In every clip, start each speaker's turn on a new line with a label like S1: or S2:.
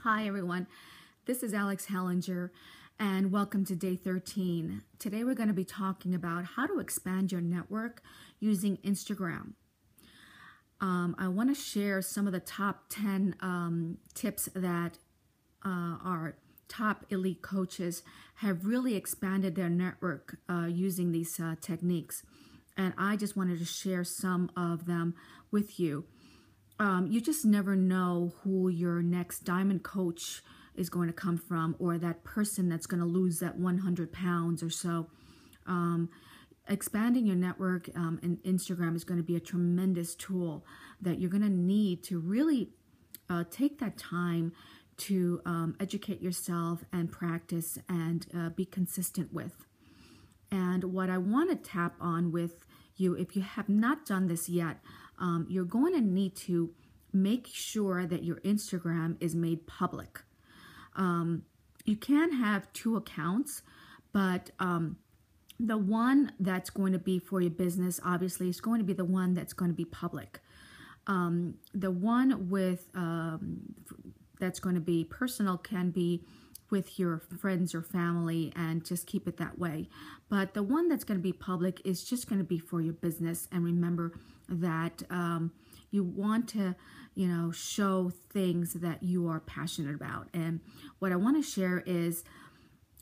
S1: Hi everyone, this is Alex Hellinger and welcome to day 13. Today we're going to be talking about how to expand your network using Instagram. I want to share some of the top 10 tips that our top elite coaches have really expanded their network using these techniques. And I just wanted to share some of them with you. You just never know who your next diamond coach is going to come from, or that person that's going to lose that 100 pounds or so. Expanding your network in Instagram is going to be a tremendous tool that you're going to need to really take that time to educate yourself and practice and be consistent with. And what I want to tap on with you, if you have not done this yet, you're going to need to make sure that your Instagram is made public. You can have two accounts, but the one that's going to be for your business, obviously, is going to be the one that's going to be public. The one with that's going to be personal can be with your friends or family, and just keep it that way. But the one that's going to be public is just going to be for your business. And remember that you want to, show things that you are passionate about. And what I want to share is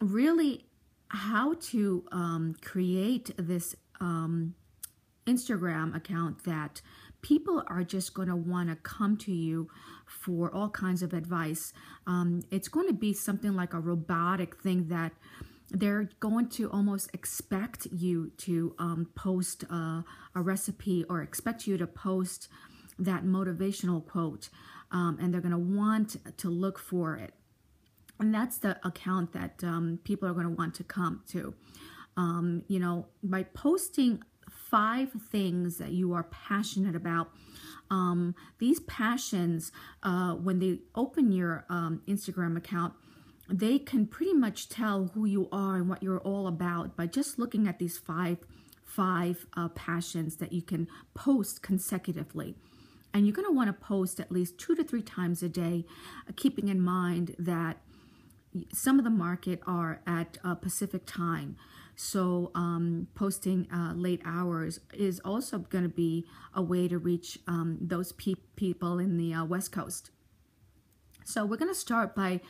S1: really how to create this Instagram account that people are just going to want to come to you for all kinds of advice. It's going to be something like a robotic thing that they're going to almost expect you to post a recipe, or expect you to post that motivational quote, and they're going to want to look for it. And that's the account that people are going to want to come to. By posting 5 things that you are passionate about. These passions, when they open your Instagram account, they can pretty much tell who you are and what you're all about by just looking at these five passions that you can post consecutively. And you're going to want to post at least 2 to 3 times a day, keeping in mind that some of the market are at Pacific time. So posting late hours is also going to be a way to reach those people in the West Coast. So we're going to start by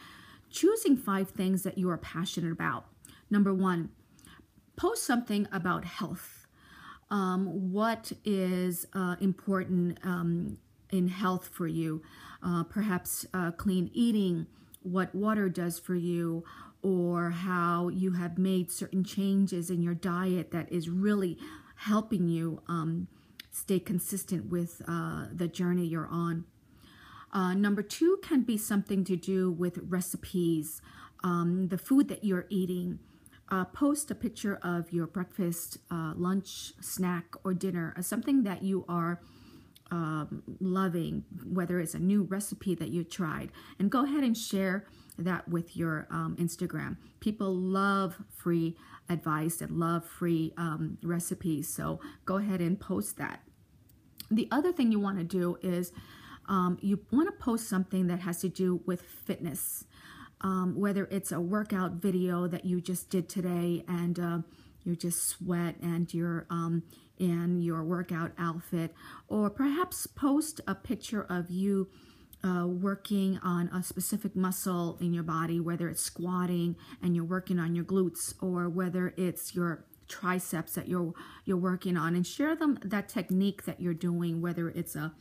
S1: choosing 5 things that you are passionate about. Number 1, post something about health. What is important in health for you? Perhaps clean eating, what water does for you, or how you have made certain changes in your diet that is really helping you stay consistent with the journey you're on. Number 2 can be something to do with recipes, the food that you're eating. Post a picture of your breakfast, lunch, snack, or dinner, something that you are loving, whether it's a new recipe that you tried, and go ahead and share that with your Instagram. People love free advice and love free recipes, so go ahead and post that. The other thing you want to do is you want to post something that has to do with fitness, whether it's a workout video that you just did today and you just sweat and you're in your workout outfit, or perhaps post a picture of you working on a specific muscle in your body, whether it's squatting and you're working on your glutes, or whether it's your triceps that you're working on, and share that technique that you're doing, whether it's a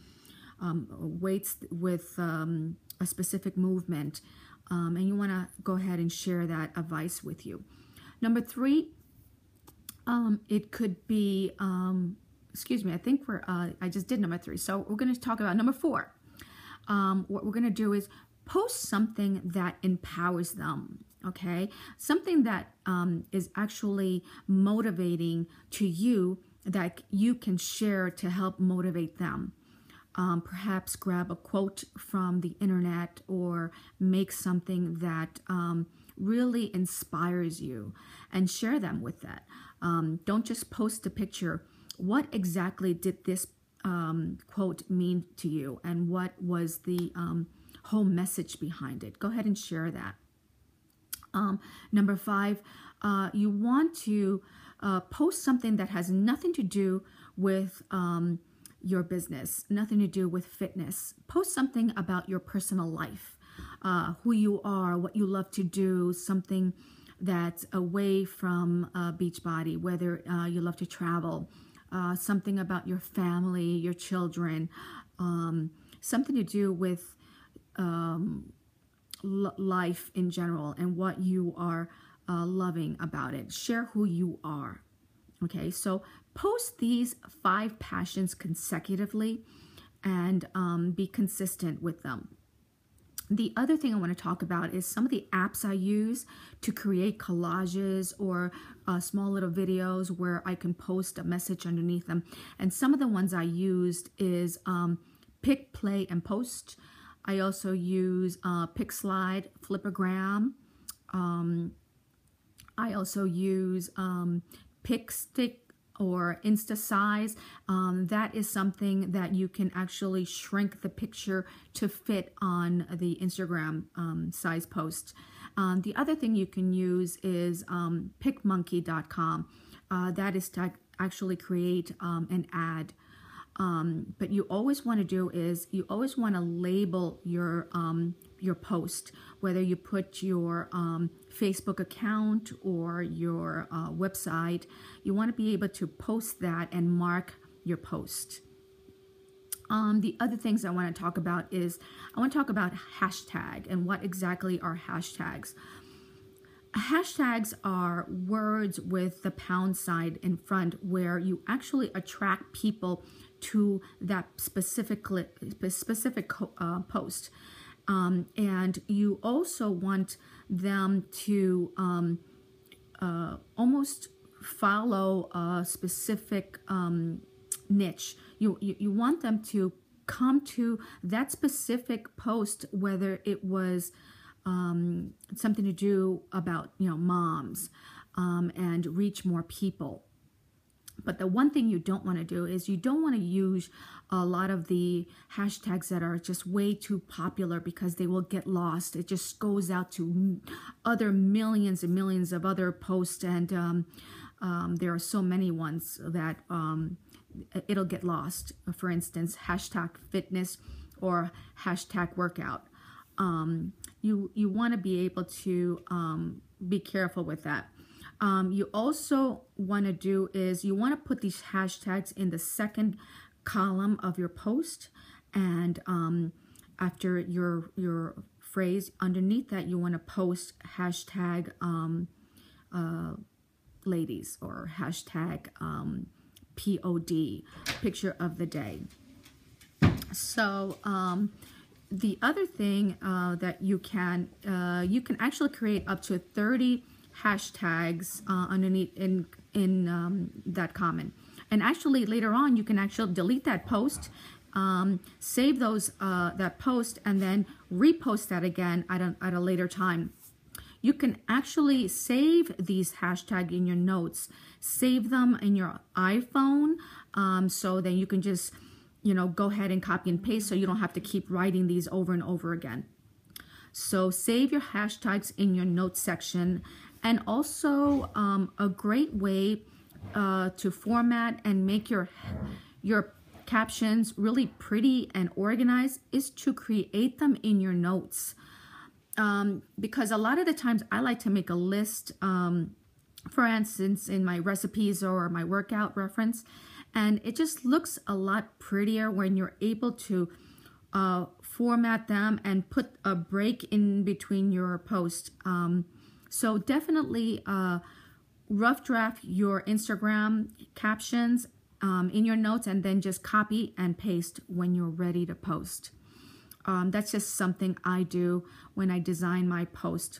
S1: weights with a specific movement, and you want to go ahead and share that advice with you. Number 3, it could be, I think I just did number 3. So we're going to talk about number 4. What we're going to do is post something that empowers them, okay? Something that is actually motivating to you that you can share to help motivate them. Perhaps grab a quote from the internet, or make something that really inspires you and share them with that. Don't just post a picture. What exactly did this quote mean to you, and what was the whole message behind it. Go ahead and share that. Number 5, you want to post something that has nothing to do with your business, nothing to do with fitness. Post something about your personal life, who you are, what you love to do, something that's away from Beachbody, whether you love to travel, something about your family, your children, something to do with life in general and what you are loving about it. Share who you are. Okay, so post these 5 passions consecutively and be consistent with them. The other thing I want to talk about is some of the apps I use to create collages or small little videos where I can post a message underneath them. And some of the ones I used is Pick, Play, and Post. I also use PicSlide, Flipagram. I also use PicStick or InstaSize. That is something that you can actually shrink the picture to fit on the Instagram size post. The other thing you can use is PicMonkey.com. That is to actually create an ad. But you always want to do is you always want to label your post, whether you put your Facebook account or your website. You want to be able to post that and mark your post. The other things I want to talk about is I want to talk about hashtag and what exactly are hashtags. Hashtags are words with the pound sign in front where you actually attract people to that specific post. And you also want them to almost follow a specific niche. You want them to come to that specific post, whether it was something to do about moms, and reach more people. But the one thing you don't want to do is you don't want to use a lot of the hashtags that are just way too popular because they will get lost. It just goes out to other millions and millions of other posts, and there are so many ones that it'll get lost. For instance, hashtag fitness or hashtag workout. You want to be able to be careful with that. You also want to do is you want to put these hashtags in the second column of your post, and after your phrase underneath that, you want to post hashtag ladies or hashtag POD, picture of the day. So the other thing that you can actually create up to 30 hashtags underneath in that comment, and actually later on you can actually delete that post, save those that post, and then repost that again at a later time. You can actually save these hashtags in your notes, save them in your iPhone, so that you can just go ahead and copy and paste, so you don't have to keep writing these over and over again. So save your hashtags in your notes section. And also a great way to format and make your captions really pretty and organized is to create them in your notes. Because a lot of the times I like to make a list, for instance, in my recipes or my workout reference, and it just looks a lot prettier when you're able to format them and put a break in between your posts. So definitely rough draft your Instagram captions in your notes, and then just copy and paste when you're ready to post. That's just something I do when I design my post.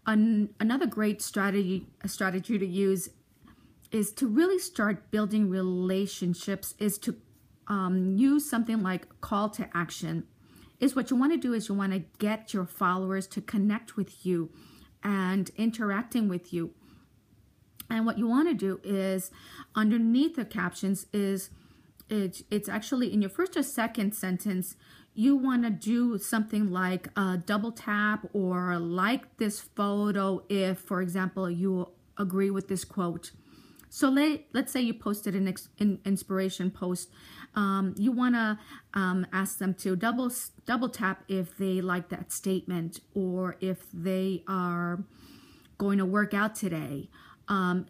S1: Another great strategy to use is to really start building relationships, is to use something like call to action. Is what you want to do is you want to get your followers to connect with you and interacting with you. And what you want to do is underneath the captions is it's actually in your first or second sentence, you want to do something like double tap or like this photo if, for example, you agree with this quote. So let's say you posted an inspiration post. You want to ask them to double tap if they like that statement, or if they are going to work out today.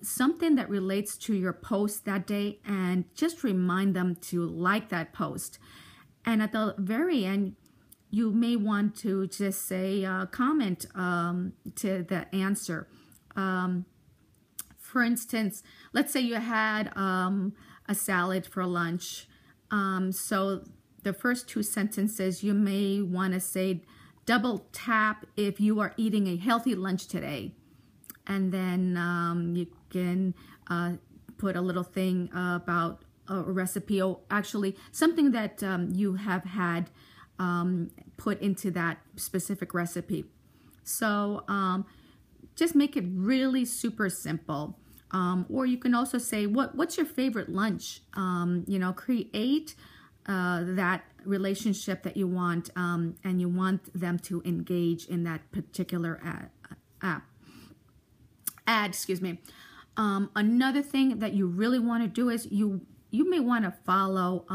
S1: Something that relates to your post that day, and just remind them to like that post. And at the very end, you may want to just say comment to the answer. For instance, let's say you had a salad for lunch. So the first two sentences, you may want to say, double tap if you are eating a healthy lunch today. And then you can put a little thing about a recipe, or actually something that you have had put into that specific recipe. So just make it really super simple. Or you can also say, what's your favorite lunch? Create that relationship that you want, and you want them to engage in that particular ad. Another thing that you really want to do is you may want to follow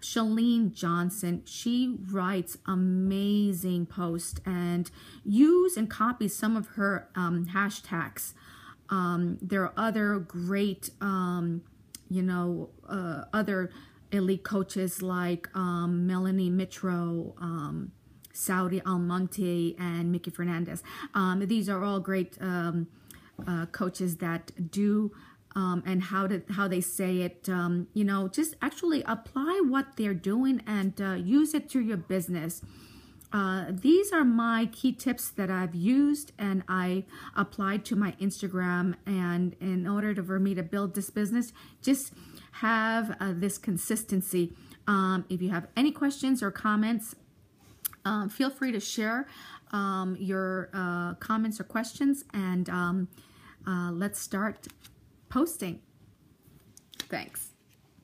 S1: Chalene Johnson. She writes amazing posts, and use and copy some of her hashtags. There are other great, other elite coaches like Melanie Mitro, Saudi Almonte, and Mickey Fernandez. These are all great coaches that do and how they say it. Just actually apply what they're doing and use it to your business. These are my key tips that I've used and I applied to my Instagram, and in order for me to build this business, just have this consistency. If you have any questions or comments, feel free to share your comments or questions, and let's start posting. Thanks.